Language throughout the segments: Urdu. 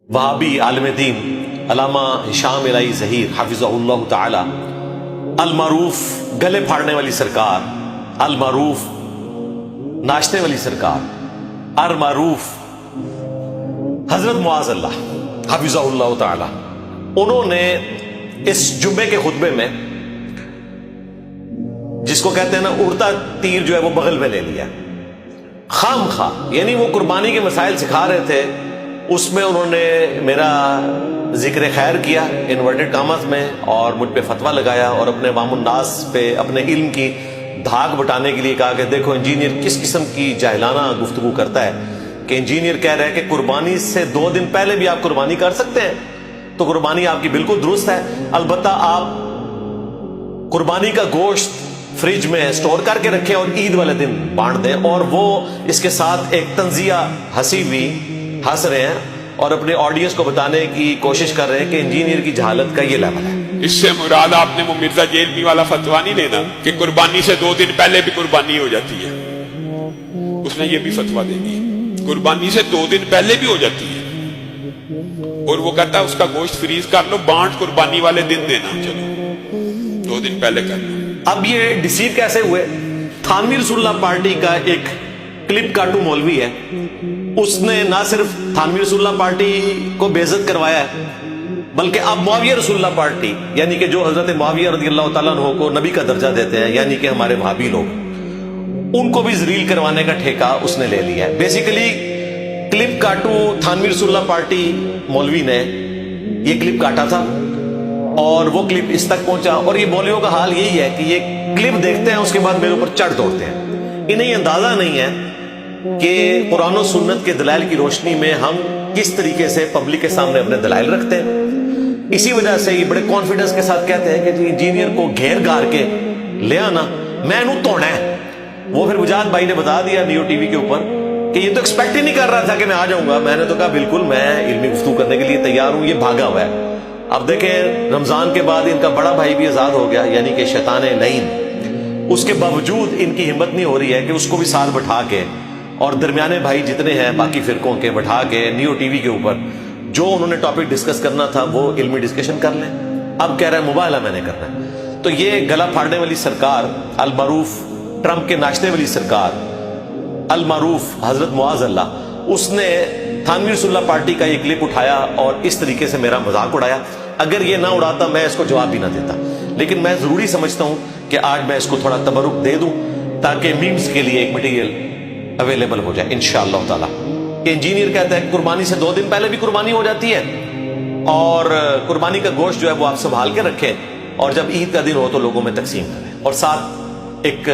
وہابی عالم دین علامہ ہشام الہی ظہیر حفظہ اللہ تعالی المعروف گلے پھاڑنے والی سرکار، المعروف ناچنے والی سرکار، المعروف حضرت معاذ اللہ حفظہ اللہ تعالی، انہوں نے اس جمعے کے خطبے میں جس کو کہتے ہیں نا اڑتا تیر جو ہے وہ بغل میں لے لیا، خام خواہ، یعنی وہ قربانی کے مسائل سکھا رہے تھے، اس میں انہوں نے میرا ذکر خیر کیا انورٹڈ کامز میں اور مجھ پہ فتویٰ لگایا اور اپنے عوام الناس پہ اپنے علم کی دھاک بٹانے کے لیے کہا کہ دیکھو انجینئر کس قسم کی جاہلانہ گفتگو کرتا ہے کہ انجینئر کہہ رہا ہے کہ قربانی سے 2 دن پہلے بھی آپ قربانی کر سکتے ہیں، تو قربانی آپ کی بالکل درست ہے، البتہ آپ قربانی کا گوشت فریج میں سٹور کر کے رکھیں اور عید والے دن بانٹ دیں۔ اور وہ اس کے ساتھ ایک طنزیہ ہنسی بھی ہنس رہے ہیں اور اپنے آڈینس کو بتانے کی کوشش کر رہے ہیں کہ انجینئر کی جہالت کا یہ لیول ہے۔ اس سے مراد آپ نے وہ مرزا جیلمی والا فتویٰ نہیں لینا کہ قربانی سے 2 دن پہلے بھی قربانی ہو جاتی ہے، اس نے یہ بھی فتویٰ دے دی، قربانی سے 2 دن پہلے بھی ہو جاتی ہے، اور وہ کہتا ہے اس کا گوشت فریز کر لو، بانٹ قربانی والے دن دینا، چلو 2 دن پہلے کر لو۔ اب یہ ڈیسیو کیسے ہوئے؟ تھانوی رسول اللہ پارٹی کا ایک کلپ کاٹو مولوی ہے، اس نے نہ صرف تھانوی رسول اللہ پارٹی کو بے عزت کروایا ہے بلکہ اب معاویہ رسول اللہ پارٹی، یعنی کہ جو حضرت معاویہ رضی اللہ تعالیٰ عنہ کو نبی کا درجہ دیتے ہیں، یعنی کہ ہمارے وہابی لوگ، ان کو بھی ذلیل کروانے کا ٹھیکہ اس نے لے لیا ہے۔ بیسیکلی کلپ کاٹو تھانوی رسول اللہ پارٹی مولوی نے یہ کلپ کاٹا تھا اور وہ کلپ اس تک پہنچا، اور یہ مولویوں کا حال یہی ہے کہ یہ کلپ دیکھتے ہیں اس کے بعد میرے اوپر چڑھ دوڑتے ہیں، انہیں یہ اندازہ نہیں ہے کہ قرآن و سنت کے دلائل کی روشنی میں ہم کس طریقے سے پبلک کے سامنے اپنے دلائل رکھتے ہیں۔ اسی وجہ سے یہ بڑے کانفیڈنس کے ساتھ کہتے ہیں کہ جی انجینئر کو گھیر گار کے لے آنا، میں نو توڑنا ہے۔ وہ پھر وجاد بھائی نے بتا دیا نیو ٹی وی کے اوپر کہ یہ تو ایکسپیکٹ ہی نہیں کر رہا تھا کہ میں آ جاؤں گا۔ میں نے تو کہا بالکل میں علمی گفتگو کرنے کے لیے تیار ہوں، یہ بھاگا ہوا ہے۔ اب دیکھیں رمضان کے بعد ان کا بڑا بھائی بھی آزاد ہو گیا، یعنی کہ شیطان لعین، اس کے باوجود ان کی ہمت نہیں ہو رہی ہے کہ اس کو بھی ساتھ بٹھا کے اور درمیانے بھائی جتنے ہیں باقی فرقوں کے بٹھا کے نیو ٹی وی کے اوپر جو انہوں نے ٹاپک ڈسکس کرنا تھا وہ علمی ڈسکشن کر لیں۔ اب کہہ رہا ہے مباہلہ میں نے کرنا ہے۔ تو یہ گلا پھاڑنے والی سرکار، المعروف ٹرمپ کے ناچنے والی سرکار، المعروف حضرت معاذ اللہ، اس نے تھانوی رسول اللہ پارٹی کا یہ کلپ اٹھایا اور اس طریقے سے میرا مذاق اڑایا۔ اگر یہ نہ اڑاتا میں اس کو جواب بھی نہ دیتا، لیکن میں ضروری سمجھتا ہوں کہ آج میں اس کو تھوڑا تبرک دے دوں تاکہ میمز کے لیے ایک مٹیریل اویلیبل ہو جائے انشاءاللہ تعالی۔ کہ انجینئر کہتا ہے کہ قربانی سے 2 دن پہلے بھی قربانی ہو جاتی ہے اور قربانی کا گوشت جو ہے وہ آپ سنبھال کے رکھیں اور جب عید کا دن ہو تو لوگوں میں تقسیم کریں، اور ساتھ ایک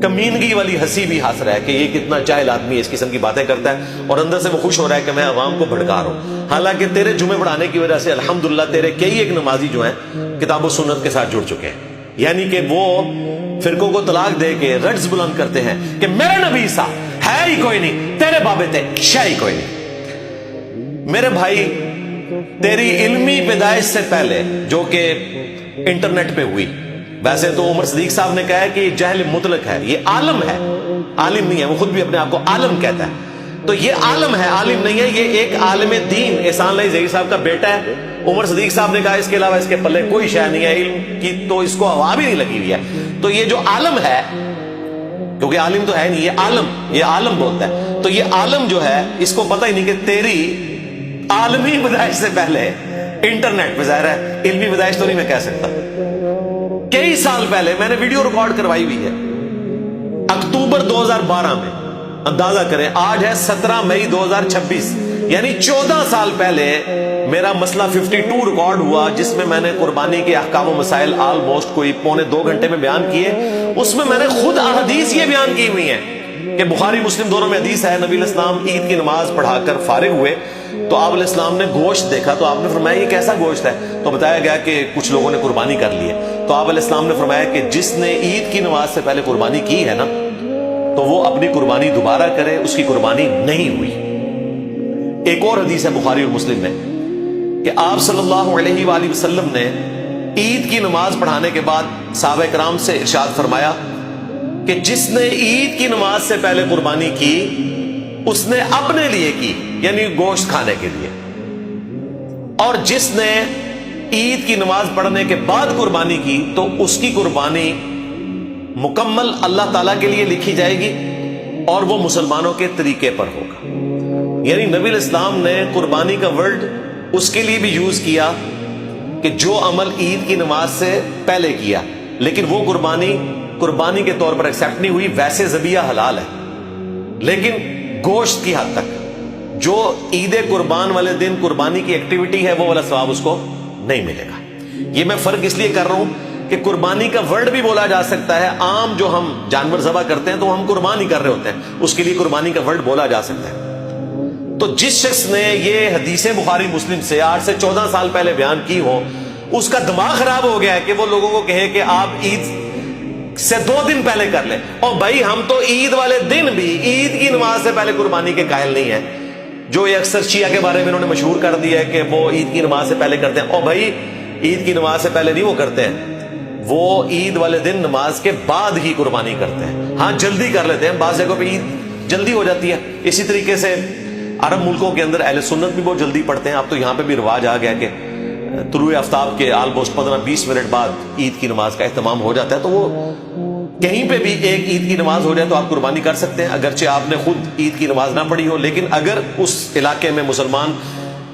کمینگی والی ہنسی بھی ہنس رہا ہے کہ یہ کتنا جاہل آدمی اس قسم کی باتیں کرتا ہے، اور اندر سے وہ خوش ہو رہا ہے کہ میں عوام کو بھڑکا رہا ہوں۔ حالانکہ تیرے جمعے پڑھانے کی وجہ سے الحمدللہ تیرے کئی ایک نمازی جو ہیں کتاب و سنت کے ساتھ جڑ چکے ہیں، یعنی کہ وہ فرقوں کو طلاق دے کے رٹس بلند کرتے ہیں کہ میرے نبی سا ہے ہی کوئی نہیں، تیرے بابے تے شے ہی کوئی نہیں۔ میرے بھائی تیری علمی پیدائش سے پہلے جو کہ انٹرنیٹ پہ ہوئی، ویسے تو عمر صدیق صاحب نے کہا ہے کہ یہ جہل مطلق ہے، یہ عالم ہے، عالم نہیں ہے، وہ خود بھی اپنے آپ کو عالم کہتا ہے، تو یہ عالم ہے، عالم نہیں ہے، یہ ایک عالم دین احسان اللہ ظہیر صاحب کا بیٹا ہے۔ عمر صدیق صاحب نے کہا اس کے علاوہ اس کے پلے کوئی شے نہیں ہے، علم کی تو اس کو ہوا بھی نہیں لگی ہوئی ہے، تو یہ جو عالم ہے، کیونکہ عالم تو ہے نہیں، یہ عالم بولتا ہے، تو یہ عالم جو ہے اس کو پتہ ہی نہیں کہ تیری عالمی پیدائش سے پہلے انٹرنیٹ پہ، ظاہر ہے علمی پیدائش تو نہیں میں کہہ سکتا، کئی سال پہلے میں نے ویڈیو ریکارڈ کروائی ہوئی ہے، اکتوبر 2012 میں، اندازہ کریں آج ہے 17 مئی 2026، یعنی 14 سال پہلے میرا مسئلہ 52 ریکارڈ ہوا جس میں نے قربانی کے احکام و مسائل آلموسٹ کوئی 2.25 گھنٹے میں بیان کیے۔ اس میں نے خود احادیث یہ بیان کی ہوئی ہیں کہ بخاری مسلم دونوں میں حدیث ہے، نبی علیہ السلام عید کی نماز پڑھا کر فارغ ہوئے تو آپ علیہ السلام نے گوشت دیکھا، تو آپ نے فرمایا یہ کیسا گوشت ہے؟ تو بتایا گیا کہ کچھ لوگوں نے قربانی کر لی ہے، تو آپ علیہ السلام نے فرمایا کہ جس نے عید کی نماز سے پہلے قربانی کی ہے نا تو وہ اپنی قربانی دوبارہ کرے، اس کی قربانی نہیں ہوئی۔ ایک اور حدیث ہے بخاری اور مسلم میں کہ آپ صلی اللہ علیہ وآلہ وسلم نے عید کی نماز پڑھانے کے بعد صحابہ کرام سے ارشاد فرمایا کہ جس نے عید کی نماز سے پہلے قربانی کی اس نے اپنے لیے کی، یعنی گوشت کھانے کے لیے، اور جس نے عید کی نماز پڑھنے کے بعد قربانی کی تو اس کی قربانی مکمل اللہ تعالیٰ کے لیے لکھی جائے گی اور وہ مسلمانوں کے طریقے پر ہوگا۔ یعنی نبی الاسلام نے قربانی کا ورڈ اس کے لیے بھی یوز کیا کہ جو عمل عید کی نماز سے پہلے کیا، لیکن وہ قربانی کے طور پر ایکسیپٹ نہیں ہوئی۔ ویسے ذبیحہ حلال ہے، لیکن گوشت کی حد تک جو عید قربان والے دن قربانی کی ایکٹیویٹی ہے وہ والا ثواب اس کو نہیں ملے گا۔ یہ میں فرق اس لیے کر رہا ہوں کہ قربانی کا ورڈ بھی بولا جا سکتا ہے، عام جو ہم جانور ذبح کرتے ہیں تو ہم قربانی کر رہے ہوتے ہیں، اس کے لیے قربانی کا ورڈ بولا جا سکتا ہے۔ تو جس شخص نے یہ حدیثیں بخاری مسلم سے 8 سے 14 سال پہلے بیان کی ہو، اس کا دماغ خراب ہو گیا ہے کہ وہ لوگوں کو کہے کہ آپ عید سے 2 دن پہلے کر لیں۔ اور بھائی ہم تو عید والے دن بھی عید کی نماز سے پہلے قربانی کے قائل نہیں ہیں، جو یہ اکثر شیعہ کے بارے میں انہوں نے مشہور کر دیا ہے کہ وہ عید کی نماز سے پہلے کرتے ہیں۔ اور بھائی عید کی نماز سے پہلے نہیں وہ کرتے ہیں، وہ عید والے دن نماز کے بعد ہی قربانی کرتے ہیں۔ ہاں جلدی کر لیتے ہیں، بعض جگہوں پہ عید جلدی ہو جاتی ہے۔ اسی طریقے سے عرب ملکوں کے اندر اہل سنت بھی بہت جلدی پڑھتے ہیں۔ اب تو یہاں پہ بھی رواج آ گیا کہ طلوع آفتاب کے آلموسٹ 15-20 منٹ بعد عید کی نماز کا اہتمام ہو جاتا ہے، تو وہ کہیں پہ بھی ایک عید کی نماز ہو جائے تو آپ قربانی کر سکتے ہیں، اگرچہ آپ نے خود عید کی نماز نہ پڑھی ہو۔ لیکن اگر اس علاقے میں مسلمان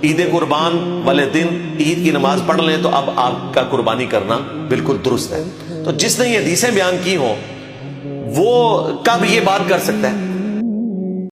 عید قربان والے دن عید کی نماز پڑھ لیں تو اب آپ کا قربانی کرنا بالکل درست ہے۔ تو جس نے یہ حدیثیں بیان کی ہوں وہ کب یہ بات کر سکتا ہے؟